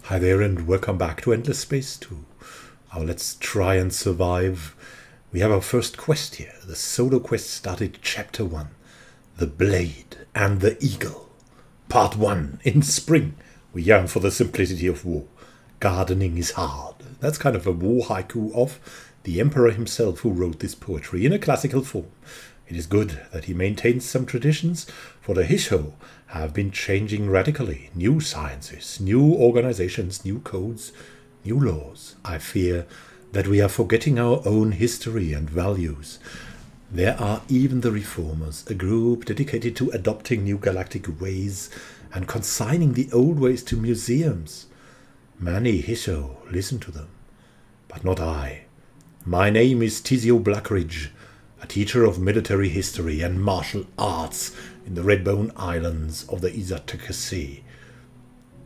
Hi there and welcome back to Endless Space 2. Our Let's Try and Survive. We have our first quest here. The solo quest started Chapter 1. The Blade and the Eagle. Part 1. In spring, we yearn for the simplicity of war. Gardening is hard. That's kind of a war haiku of the Emperor himself who wrote this poetry in a classical form. It is good that he maintains some traditions, for the Hissho have been changing radically. New sciences, new organizations, new codes, new laws. I fear that we are forgetting our own history and values. There are even the Reformers, a group dedicated to adopting new galactic ways and consigning the old ways to museums. Many Hissho listen to them, but not I. My name is Tizio Blackridge, a teacher of military history and martial arts in the Redbone Islands of the Izataka Sea.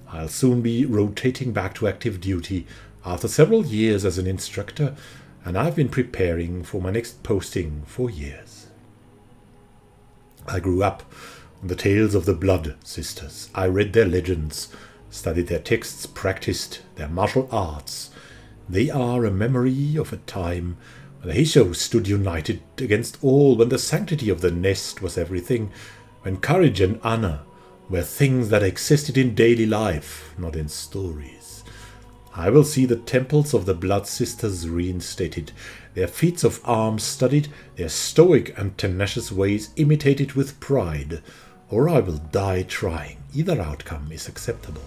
I'll soon be rotating back to active duty after several years as an instructor, and I've been preparing for my next posting for years. I grew up on the tales of the Blood Sisters. I read their legends, studied their texts, practiced their martial arts. They are a memory of a time when the Hissho stood united against all, when the sanctity of the nest was everything, when courage and honor were things that existed in daily life, not in stories. I will see the temples of the Blood Sisters reinstated, their feats of arms studied, their stoic and tenacious ways imitated with pride, or I will die trying. Either outcome is acceptable.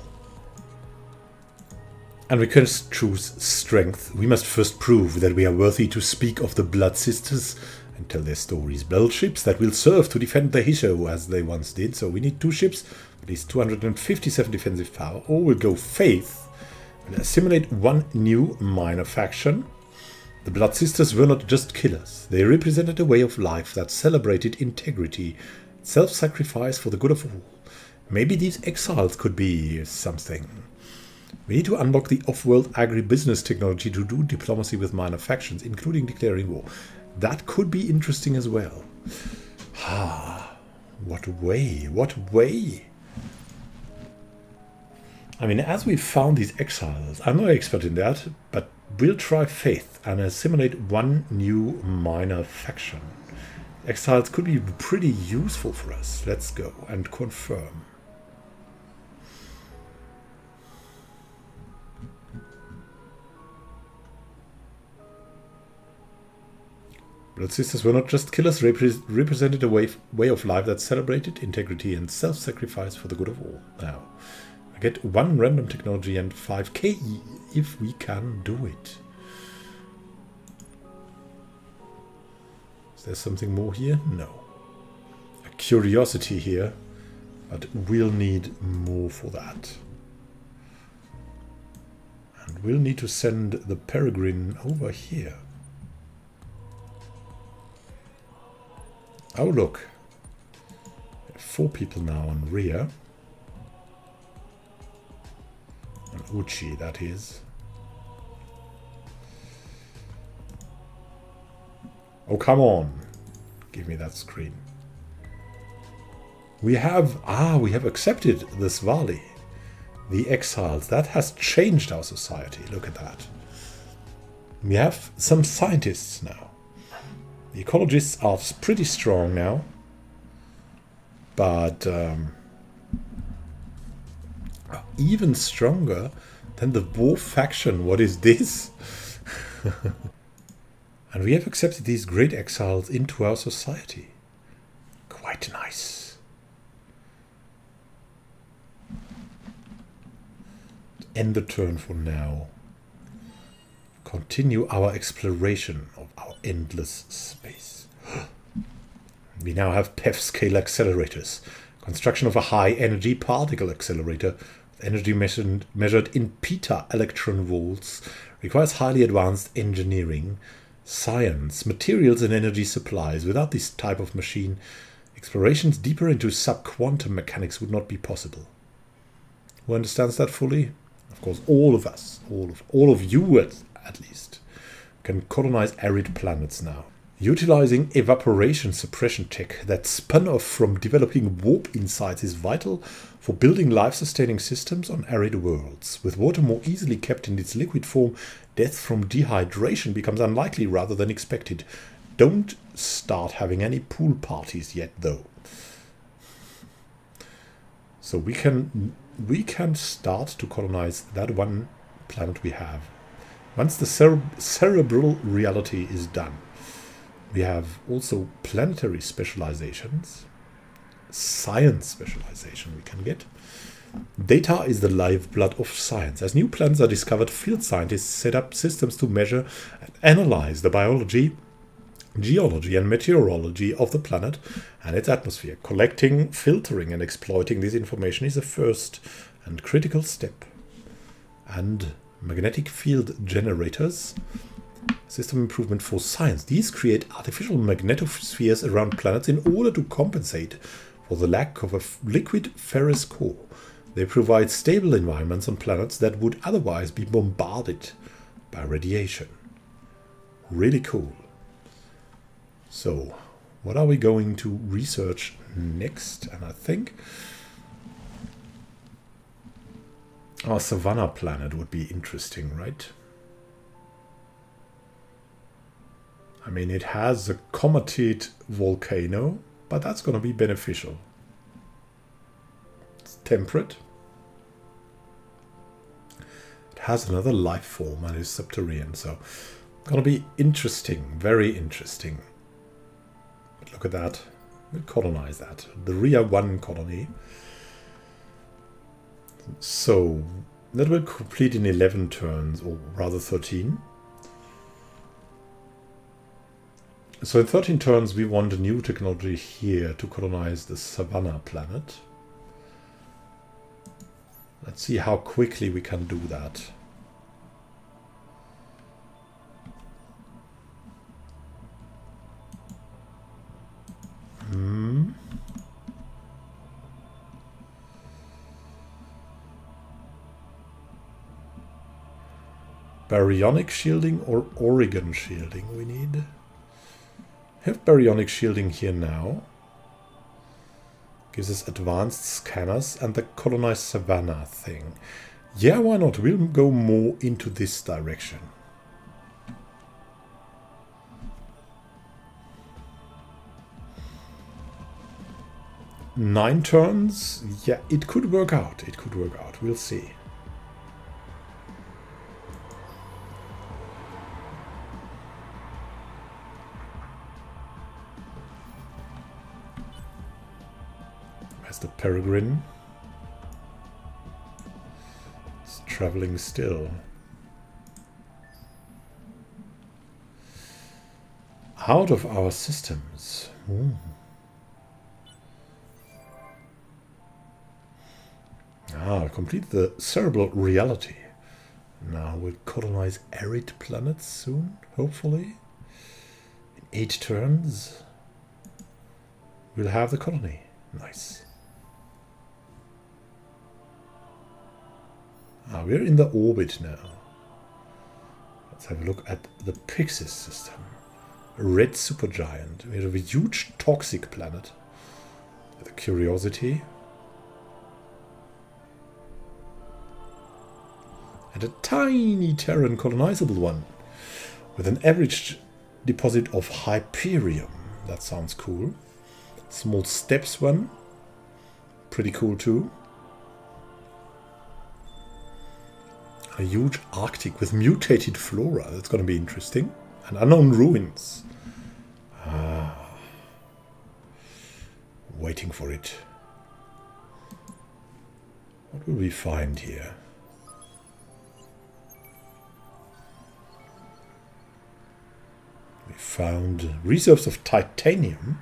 And we can choose strength. We must first prove that we are worthy to speak of the Blood Sisters and tell their stories. Build ships that will serve to defend the Hissho as they once did. So we need 2 ships, at least 257 defensive power. Or we'll go Faith and assimilate 1 new minor faction. The Blood Sisters were not just killers. They represented a way of life that celebrated integrity, self-sacrifice for the good of all. Maybe these exiles could be something. We need to unlock the off-world agribusiness technology to do diplomacy with minor factions, including declaring war. That could be interesting as well. What way? What way? I mean, as we found these exiles, I'm not an expert in that, but we'll try Faith and assimilate 1 new minor faction. Exiles could be pretty useful for us. Let's go and confirm. Blood Sisters were not just killers, represented a way of life that celebrated integrity and self-sacrifice for the good of all. Now, I get 1 random technology and 5 Keii if we can do it. Is there something more here? No. A curiosity here, but we'll need more for that. And we'll need to send the Peregrine over here. Oh, look. 4 people now on rear. And Uchi, that is. Oh, come on. Give me that screen. We have accepted this Valley. The exiles. That has changed our society. Look at that. We have some scientists now. The ecologists are pretty strong now, but even stronger than the war faction. What is this? And we have accepted these great exiles into our society. Quite nice. End the turn for now. Continue our exploration of our endless space. We now have PEF scale accelerators. Construction of a high energy particle accelerator with energy measured in peta electron volts requires highly advanced engineering, science, materials and energy supplies. Without this type of machine, explorations deeper into subquantum mechanics would not be possible. Who understands that fully? Of course, all of us, all of you at least, can colonize arid planets now. Utilizing evaporation suppression tech that spun off from developing warp insights is vital for building life-sustaining systems on arid worlds. With water more easily kept in its liquid form, death from dehydration becomes unlikely rather than expected. Don't start having any pool parties yet, though. So we can start to colonize that one planet we have. Once the cerebral reality is done. We have also planetary specializations, science specialization we can get. Data is the lifeblood of science. As new planets are discovered, field scientists set up systems to measure and analyze the biology, geology and meteorology of the planet and its atmosphere. Collecting, filtering and exploiting this information is a first and critical step. And magnetic field generators, system improvement for science. These create artificial magnetospheres around planets in order to compensate for the lack of a liquid ferrous core. They provide stable environments on planets that would otherwise be bombarded by radiation. Really cool. So, what are we going to research next? And I think our Savannah planet would be interesting, right? I mean, it has a comatite volcano, but that's going to be beneficial. It's temperate. It has another life form and is subterranean, so it's going to be interesting, very interesting. But look at that. We'll colonize that. The Rhea 1 colony. So, that will complete in 11 turns, or rather 13. So in 13 turns we want a new technology here to colonize the Savannah planet. Let's see how quickly we can do that. Baryonic shielding or Oregon shielding we need. Have baryonic shielding here now. Gives us advanced scanners and the colonized Savannah thing. Yeah, why not? We'll go more into this direction. Nine turns? Yeah, it could work out. It could work out. We'll see. The Peregrine. It's traveling still. Out of our systems. Complete the cerebral reality. Now we'll colonize arid planets soon, hopefully. In 8 turns, we'll have the colony. Nice. We're in the orbit now. Let's have a look at the Pyxis system. A red supergiant. We have a huge toxic planet. The Curiosity. And a tiny Terran colonizable one. With an average deposit of Hyperium. That sounds cool. Small steps one. Pretty cool too. A huge Arctic with mutated flora. That's going to be interesting. And unknown ruins. Waiting for it. What will we find here? We found reserves of titanium.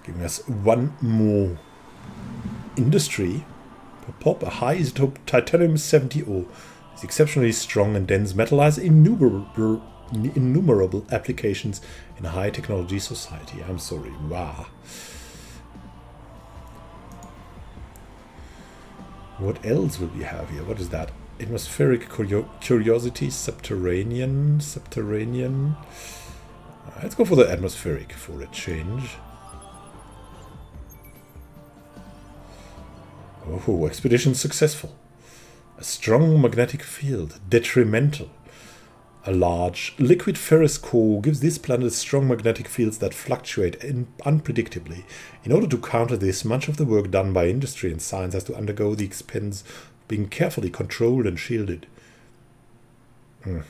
Giving us one more industry. Pop, a high isotope titanium 70 ore. It's exceptionally strong and dense metal has innumerable applications in a high technology society. I'm sorry. Wow. What else will we have here? What is that? Atmospheric curiosity, subterranean. Let's go for the atmospheric for a change. Oh, expedition successful. A strong magnetic field, detrimental. A large liquid ferrous core gives this planet strong magnetic fields that fluctuate unpredictably. In order to counter this, much of the work done by industry and science has to undergo the expense of being carefully controlled and shielded. And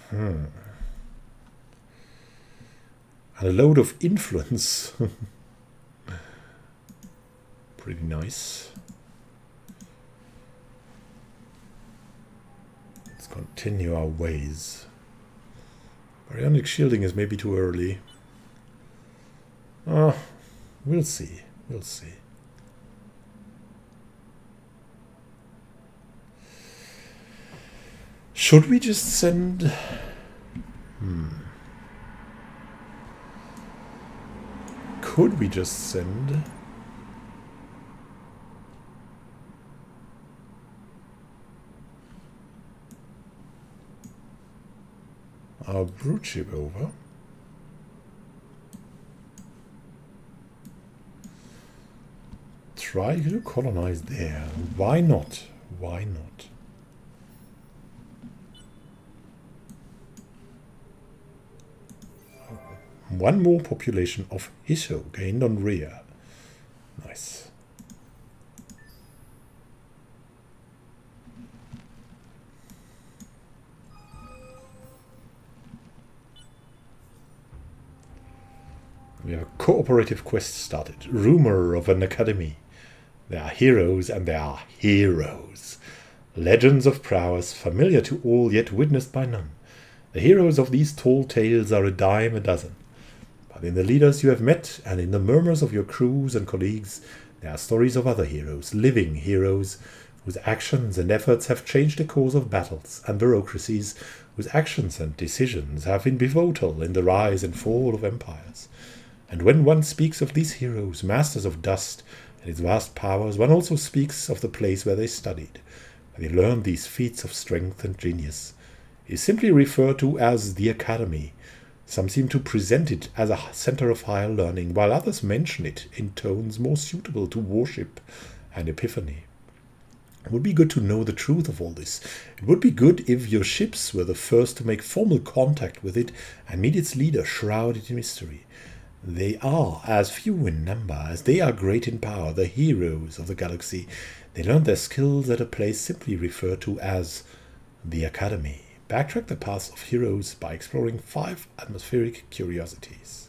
a load of influence. Pretty nice. Let's continue our ways. Baryonic shielding is maybe too early. We'll see. We'll see. Should we just send... Could we just send... our brood ship over? Try to colonize there. Why not? Why not? One more population of Hissho gained on rear. Nice. We have a cooperative quest started. Rumor of an academy. There are heroes and there are heroes. Legends of prowess, familiar to all yet witnessed by none. The heroes of these tall tales are a dime a dozen. But in the leaders you have met and in the murmurs of your crews and colleagues, there are stories of other heroes, living heroes, whose actions and efforts have changed the course of battles and bureaucracies, whose actions and decisions have been pivotal in the rise and fall of empires. And when one speaks of these heroes, masters of dust and its vast powers, one also speaks of the place where they studied, where they learned these feats of strength and genius. It is simply referred to as the Academy. Some seem to present it as a center of higher learning, while others mention it in tones more suitable to worship and epiphany. It would be good to know the truth of all this. It would be good if your ships were the first to make formal contact with it and meet its leader shrouded in mystery. They are as few in number as they are great in power, the heroes of the galaxy. They learned their skills at a place simply referred to as the Academy. Backtrack the paths of heroes by exploring 5 atmospheric curiosities.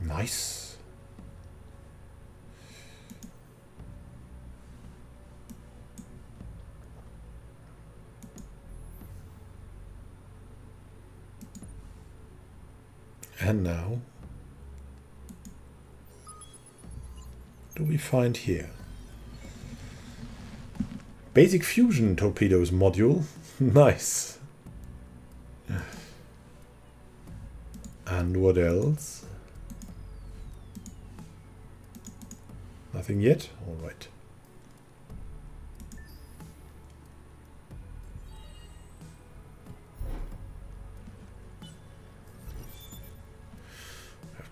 Nice. And now, what do we find here? Basic fusion torpedoes module. Nice. And what else? Nothing yet? All right.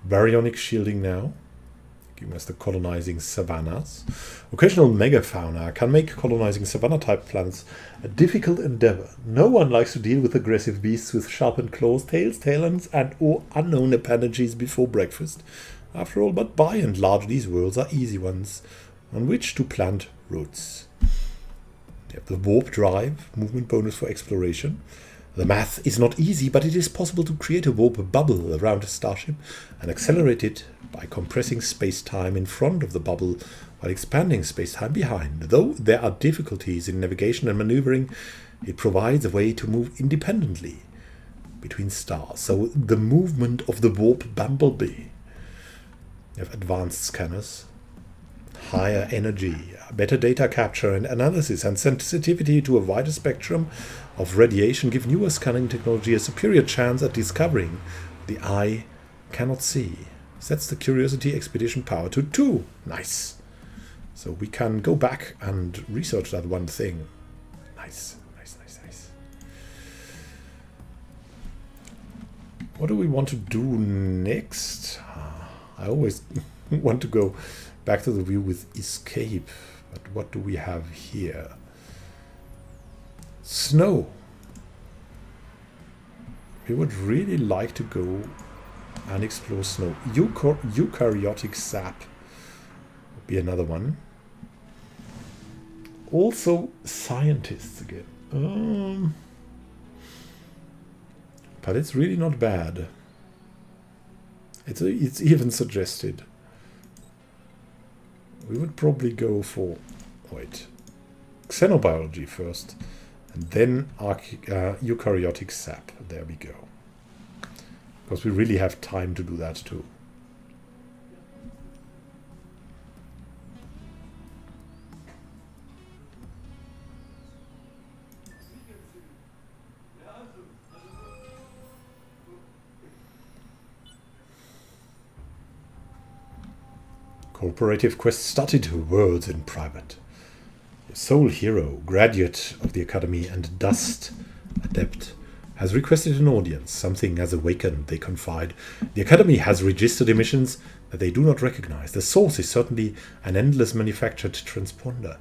Baryonic shielding now, giving us the colonizing savannas. Occasional megafauna can make colonizing savanna-type planets a difficult endeavor. No one likes to deal with aggressive beasts with sharpened claws, tails, tailends, and or unknown appendages before breakfast. After all, but by and large, these worlds are easy ones on which to plant roots. You have the warp drive, movement bonus for exploration. The math is not easy, but it is possible to create a warp bubble around a starship and accelerate it by compressing space-time in front of the bubble while expanding space-time behind. Though there are difficulties in navigation and maneuvering, it provides a way to move independently between stars. So the movement of the warp bumblebee. You have advanced scanners, higher energy, better data capture and analysis, and sensitivity to a wider spectrum of radiation give newer scanning technology a superior chance at discovering the eye cannot see. Sets the Curiosity expedition power to 2. Nice. So we can go back and research that one thing. Nice, nice, nice, nice. What do we want to do next? I always want to go back to the view with escape. But what do we have here? Snow. We would really like to go and explore snow. Eukaryotic sap would be another one. Also scientists again. But it's really not bad. It's even suggested. We would probably go for xenobiology first, and then eukaryotic sap. There we go. Because we really have time to do that too. Cooperative quest started. Words in private. Your sole hero, graduate of the Academy and Dust Adept, has requested an audience. Something has awakened, they confide. The Academy has registered emissions that they do not recognize. The source is certainly an endless manufactured transponder.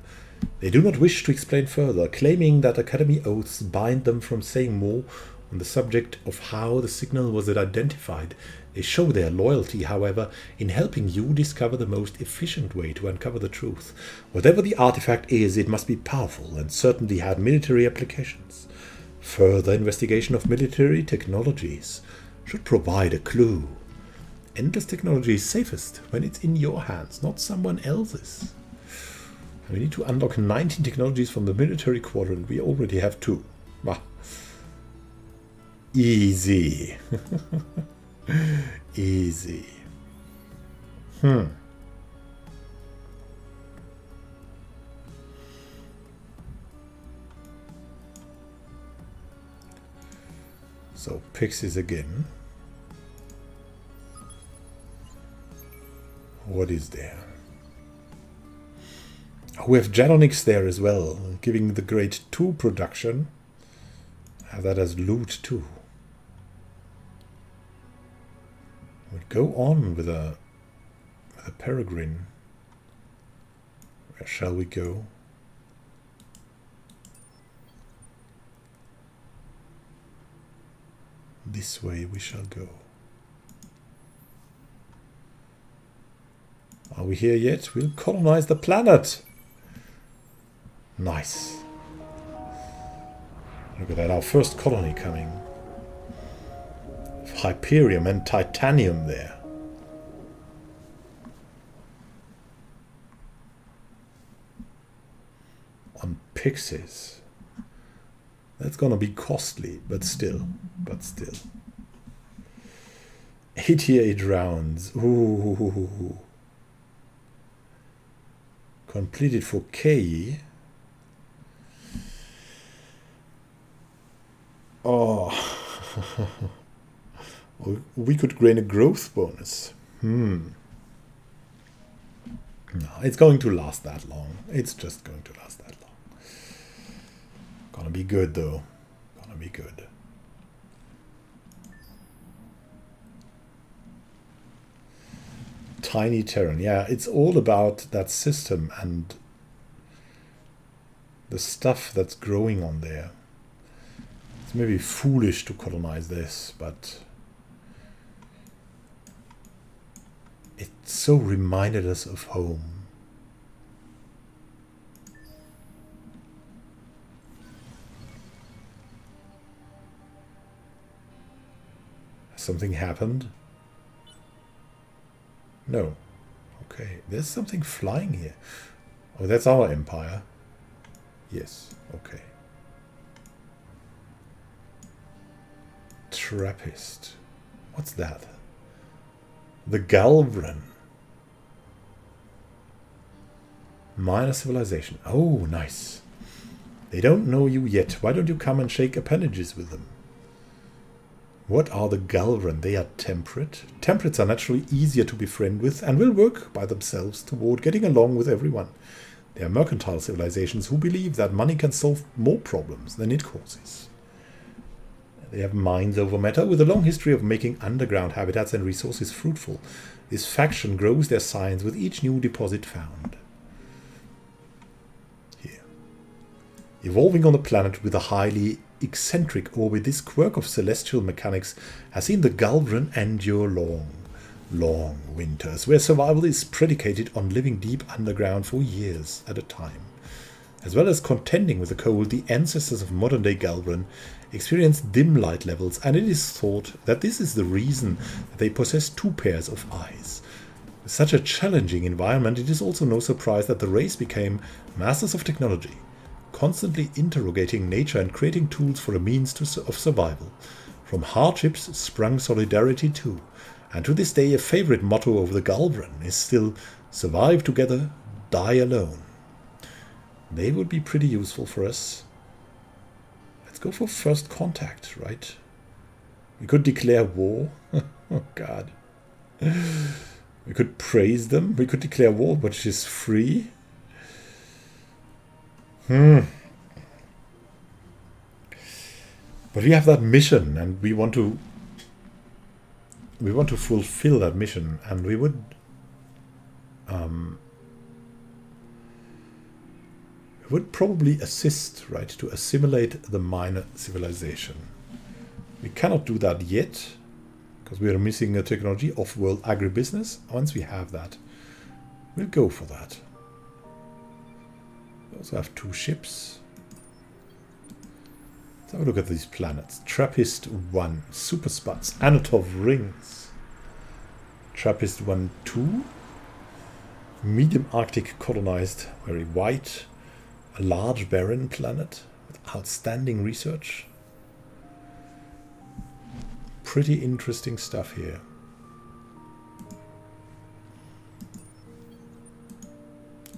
They do not wish to explain further, claiming that Academy oaths bind them from saying more on the subject of how the signal was identified. They show their loyalty, however, in helping you discover the most efficient way to uncover the truth. Whatever the artifact is, it must be powerful and certainly had military applications. Further investigation of military technologies should provide a clue. Endless technology is safest when it's in your hands, not someone else's. We need to unlock 19 technologies from the military quadrant. We already have 2. Bah. Easy. Easy. So, pixies again. What is there? We have Janonix there as well, giving the grade 2 production. Have that as loot too. We'll go on with a peregrine. Where shall we go? This way we shall go. Are we here yet? We'll colonize the planet. Nice. Look at that, our first colony coming. Hyperium and titanium there. On pixies. That's gonna be costly, but still. 88 rounds. Ooh. Completed for Keii. Oh. We could gain a growth bonus. No, it's going to last that long. It's just going to last that long. Gonna be good though. Gonna be good. Tiny Terran. Yeah, it's all about that system and the stuff that's growing on there. It's maybe foolish to colonize this, but it so reminded us of home. Has something happened? No. Okay, there's something flying here. Oh, that's our empire. Yes, okay. Trappist. What's that? The Galvran. Minor civilization. Oh, nice. They don't know you yet. Why don't you come and shake appendages with them? What are the Galvran? They are temperate. Temperates are naturally easier to befriend with and will work by themselves toward getting along with everyone. They are mercantile civilizations who believe that money can solve more problems than it causes. They have minds over matter with a long history of making underground habitats and resources fruitful. This faction grows their science with each new deposit found. Here. Evolving on a planet with a highly eccentric orbit, this quirk of celestial mechanics has seen the Galvran endure long winters, where survival is predicated on living deep underground for years at a time. As well as contending with the cold, the ancestors of modern-day Galvran experience dim light levels, and it is thought that this is the reason that they possess 2 pairs of eyes. With such a challenging environment, it is also no surprise that the race became masters of technology, constantly interrogating nature and creating tools for a means of survival. From hardships sprung solidarity too, and to this day a favorite motto of the Galvran is still "Survive together, die alone." They would be pretty useful for us. Let's go for first contact, right? We could declare war. Oh god. We could praise them. We could declare war, which is free. But we have that mission, and we want to fulfill that mission, and we would probably assist, right, to assimilate the minor civilization. We cannot do that yet, because we are missing a technology, off-world agribusiness. Once we have that, we'll go for that. We also have 2 ships. Let's have a look at these planets. Trappist-1, Super Spots, Anatov Rings. Trappist-1, 2. Medium Arctic colonized, very white. A large barren planet with outstanding research. Pretty interesting stuff here.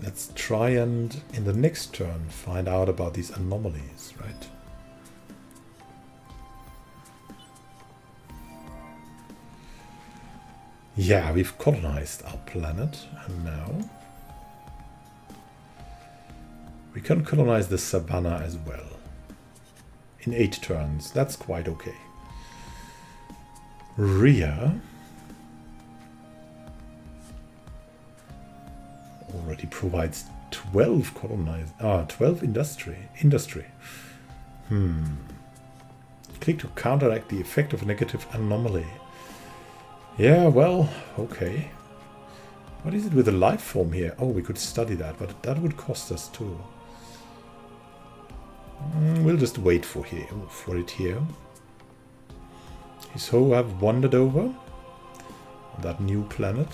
Let's try and, in the next turn, find out about these anomalies, right? Yeah, we've colonized our planet, and now we can colonize the savannah as well. In 8 turns, that's quite okay. Rhea already provides 12 12 industry. Click to counteract the effect of a negative anomaly. Yeah, well, okay. What is it with the life form here? Oh, we could study that, but that would cost us too. We'll just wait for it here. Hissho have wandered over on that new planet.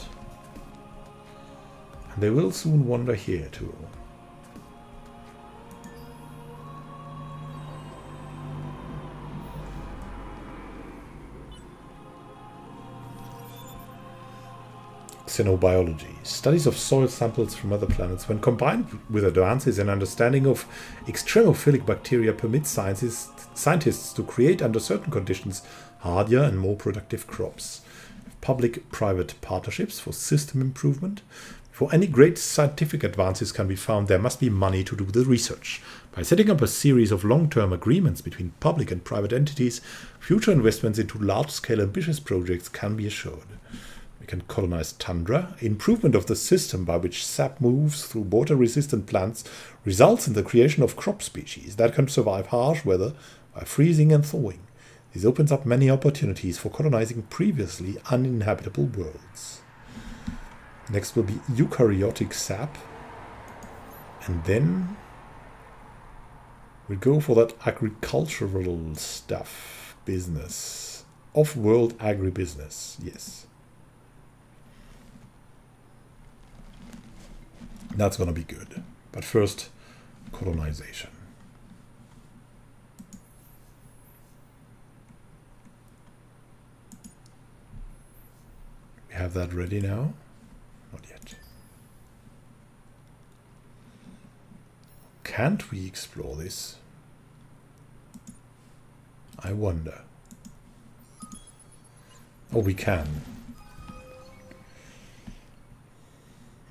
And they will soon wander here too. Xenobiology. Studies of soil samples from other planets, when combined with advances in understanding of extremophilic bacteria, permit scientists to create, under certain conditions, hardier and more productive crops. Public-private partnerships for system improvement. Before any great scientific advances can be found, there must be money to do the research. By setting up a series of long-term agreements between public and private entities, future investments into large-scale ambitious projects can be assured. We can colonize tundra. Improvement of the system by which sap moves through water-resistant plants results in the creation of crop species that can survive harsh weather by freezing and thawing. This opens up many opportunities for colonizing previously uninhabitable worlds. Next will be eukaryotic sap. And then we'll go for that agricultural stuff. Business. Off-world agribusiness. Yes. That's going to be good. But first, colonization. We have that ready now? Not yet. Can't we explore this? I wonder. Oh, we can.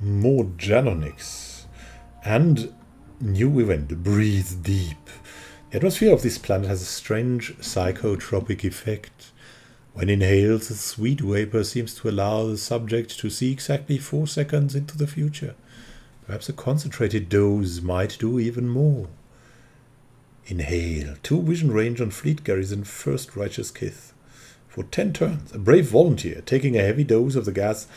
More Janonix. And new event, breathe deep. The atmosphere of this planet has a strange psychotropic effect. When inhaled, the sweet vapor seems to allow the subject to see exactly 4 seconds into the future. Perhaps a concentrated dose might do even more. Inhale. 2 vision range on fleet garrison first righteous kith. For 10 turns, a brave volunteer taking a heavy dose of the gas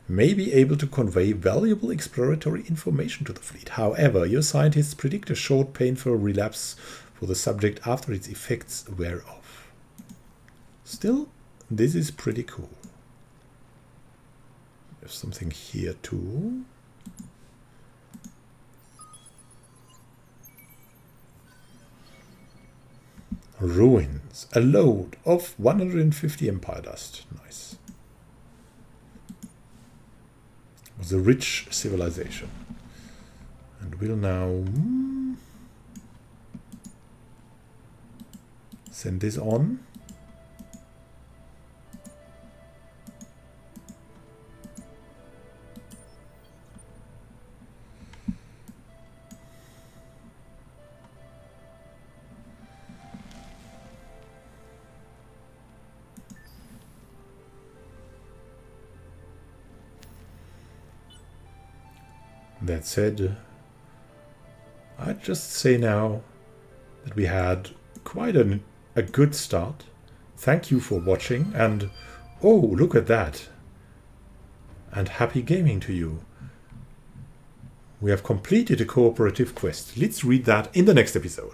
may be able to convey valuable exploratory information to the fleet. However, your scientists predict a short, painful relapse for the subject after its effects wear off. Still, this is pretty cool. There's something here too. Ruins. A load of 150 empire dust. Nice. It was a rich civilization. And we'll now send this on. That said, I'd just say now that we had quite a good start. Thank you for watching, and oh, look at that. And happy gaming to you. We have completed a cooperative quest. Let's read that in the next episode.